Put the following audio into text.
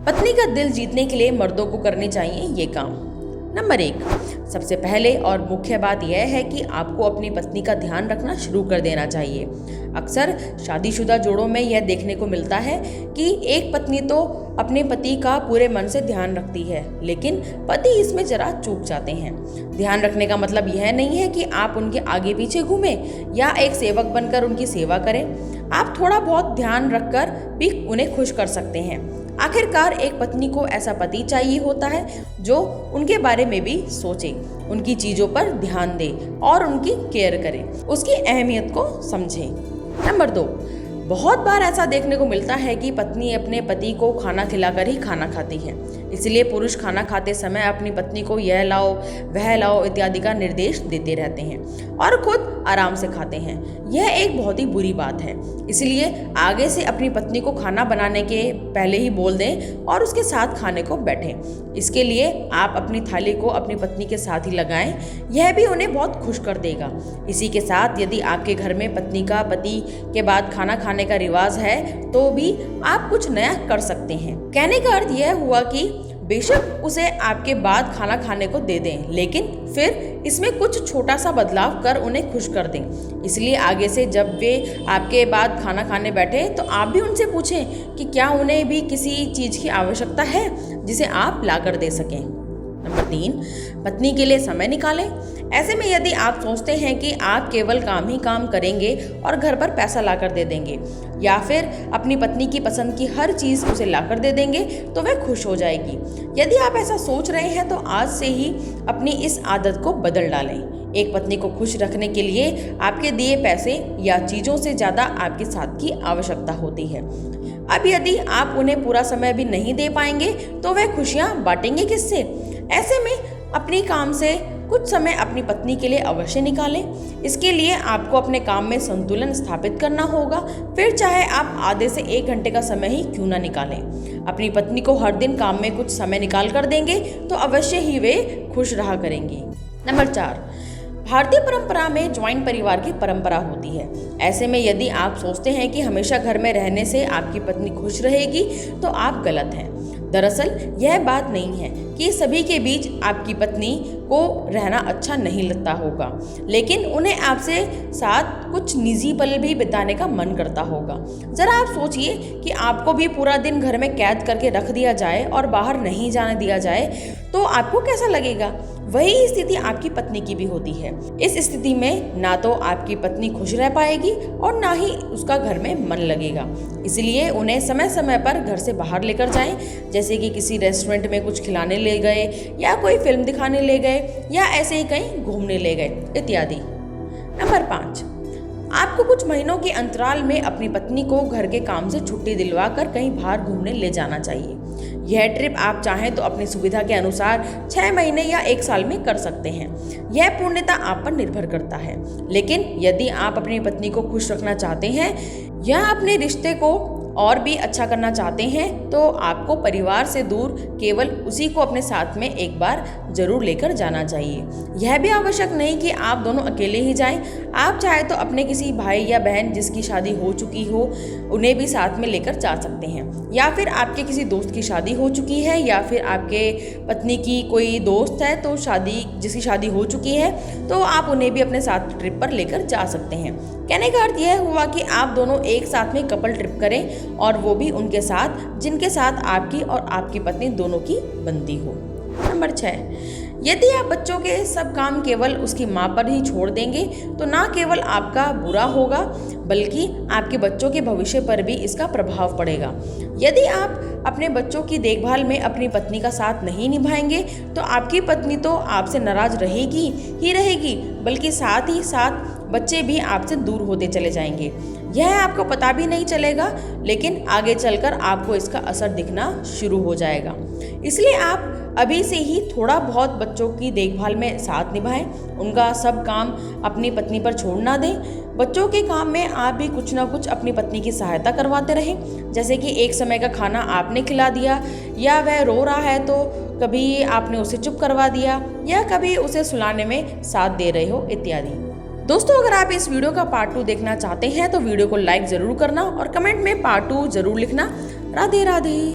पत्नी का दिल जीतने के लिए मर्दों को करने चाहिए ये काम। नंबर 1, सबसे पहले और मुख्य बात यह है कि आपको अपनी पत्नी का ध्यान रखना शुरू कर देना चाहिए। अक्सर शादीशुदा जोड़ों में यह देखने को मिलता है कि एक पत्नी तो अपने पति का पूरे मन से ध्यान रखती है, लेकिन पति इसमें जरा चूक जाते हैं। ध्यान रखने का मतलब यह नहीं है कि आप उनके आगे पीछे घूमें या एक सेवक बनकर उनकी सेवा करें। आप थोड़ा बहुत ध्यान रखकर भी उन्हें खुश कर सकते हैं। आखिरकार एक पत्नी को ऐसा पति चाहिए होता है जो उनके बारे में भी सोचे, उनकी चीजों पर ध्यान दे और उनकी केयर करे, उसकी अहमियत को समझे। नंबर 2, बहुत बार ऐसा देखने को मिलता है कि पत्नी अपने पति को खाना खिलाकर ही खाना खाती है। इसलिए पुरुष खाना खाते समय अपनी पत्नी को यह लाओ वह लाओ इत्यादि का निर्देश देते रहते हैं और खुद आराम से खाते हैं। यह एक बहुत ही बुरी बात है। इसलिए आगे से अपनी पत्नी को खाना बनाने के पहले ही बोल दें और उसके साथ खाने को बैठें। इसके लिए आप अपनी थाली को अपनी पत्नी के साथ ही लगाएं, यह भी उन्हें बहुत खुश कर देगा। इसी के साथ यदि आपके घर में पत्नी का पति के बाद खाना खाने का रिवाज है तो भी आप कुछ नया कर सकते हैं। कहने का अर्थ यह हुआ कि बेशक उसे आपके बाद खाना खाने को दे दें, लेकिन फिर इसमें कुछ छोटा सा बदलाव कर उन्हें खुश कर दें। इसलिए आगे से जब वे आपके बाद खाना खाने बैठे तो आप भी उनसे पूछें कि क्या उन्हें भी किसी चीज़ की आवश्यकता है जिसे आप ला कर दे सकें। नंबर 3, पत्नी के लिए समय निकालें। ऐसे में यदि आप सोचते हैं कि आप केवल काम ही काम करेंगे और घर पर पैसा लाकर दे देंगे या फिर अपनी पत्नी की पसंद की हर चीज़ उसे लाकर दे देंगे तो वह खुश हो जाएगी। यदि आप ऐसा सोच रहे हैं तो आज से ही अपनी इस आदत को बदल डालें। एक पत्नी को खुश रखने के लिए आपके दिए पैसे या चीज़ों से ज़्यादा आपके साथ की आवश्यकता होती है। अब यदि आप उन्हें पूरा समय भी नहीं दे पाएंगे तो वह खुशियाँ बांटेंगे किससे? ऐसे में अपनी काम से कुछ समय अपनी पत्नी के लिए अवश्य निकालें। इसके लिए आपको अपने काम में संतुलन स्थापित करना होगा, फिर चाहे आप आधे से 1 घंटे का समय ही क्यों ना निकालें। अपनी पत्नी को हर दिन काम में कुछ समय निकाल कर देंगे तो अवश्य ही वे खुश रहा करेंगी। नंबर 4, भारतीय परंपरा में ज्वाइंट परिवार की परंपरा होती है। ऐसे में यदि आप सोचते हैं कि हमेशा घर में रहने से आपकी पत्नी खुश रहेगी तो आप गलत हैं। दरअसल यह बात नहीं है कि सभी के बीच आपकी पत्नी को रहना अच्छा नहीं लगता होगा, लेकिन उन्हें आपसे साथ कुछ निजी पल भी बिताने का मन करता होगा। जरा आप सोचिए कि आपको भी पूरा दिन घर में कैद करके रख दिया जाए और बाहर नहीं जाने दिया जाए तो आपको कैसा लगेगा? वही स्थिति आपकी पत्नी की भी होती है। इस स्थिति में ना तो आपकी पत्नी खुश रह पाएगी और ना ही उसका घर में मन लगेगा। इसलिए उन्हें समय समय पर घर से बाहर लेकर जाएं, जैसे कि किसी रेस्टोरेंट में कुछ खिलाने ले गए या कोई फिल्म दिखाने ले गए या ऐसे ही कहीं घूमने ले गए इत्यादि। नंबर 5, आपको कुछ महीनों के अंतराल में अपनी पत्नी को घर के काम से छुट्टी दिलवाकर कहीं बाहर घूमने ले जाना चाहिए। यह ट्रिप आप चाहें तो अपनी सुविधा के अनुसार 6 महीने या 1 साल में कर सकते हैं। यह पूर्णतः आप पर निर्भर करता है। लेकिन यदि आप अपनी पत्नी को खुश रखना चाहते हैं या अपने रिश्ते को और भी अच्छा करना चाहते हैं तो आपको परिवार से दूर केवल उसी को अपने साथ में एक बार जरूर लेकर जाना चाहिए। यह भी आवश्यक नहीं कि आप दोनों अकेले ही जाएं। आप चाहे तो अपने किसी भाई या बहन जिसकी शादी हो चुकी हो उन्हें भी साथ में लेकर जा सकते हैं, या फिर आपके किसी दोस्त की शादी हो चुकी है या फिर आपके पत्नी की कोई दोस्त है तो जिसकी शादी हो चुकी है तो आप उन्हें भी अपने साथ ट्रिप पर लेकर जा सकते हैं। कहने का अर्थ यह हुआ कि आप दोनों एक साथ में कपल ट्रिप करें और वो भी उनके साथ जिनके साथ आपकी और आपकी पत्नी दोनों की बनती हो। नंबर 6, यदि आप बच्चों के सब काम केवल उसकी माँ पर ही छोड़ देंगे तो ना केवल आपका बुरा होगा बल्कि आपके बच्चों के भविष्य पर भी इसका प्रभाव पड़ेगा। यदि आप अपने बच्चों की देखभाल में अपनी पत्नी का साथ नहीं निभाएंगे तो आपकी पत्नी तो आपसे नाराज रहेगी ही रहेगी, बल्कि साथ ही साथ बच्चे भी आपसे दूर होते चले जाएंगे। यह आपको पता भी नहीं चलेगा, लेकिन आगे चलकर आपको इसका असर दिखना शुरू हो जाएगा। इसलिए आप अभी से ही थोड़ा बहुत बच्चों की देखभाल में साथ निभाएं, उनका सब काम अपनी पत्नी पर छोड़ ना दें। बच्चों के काम में आप भी कुछ ना कुछ अपनी पत्नी की सहायता करवाते रहें, जैसे कि एक समय का खाना आपने खिला दिया या वह रो रहा है तो कभी आपने उसे चुप करवा दिया या कभी उसे सुलाने में साथ दे रहे हो इत्यादि। दोस्तों, अगर आप इस वीडियो का पार्ट 2 देखना चाहते हैं तो वीडियो को लाइक ज़रूर करना और कमेंट में पार्ट 2 ज़रूर लिखना। राधे राधे।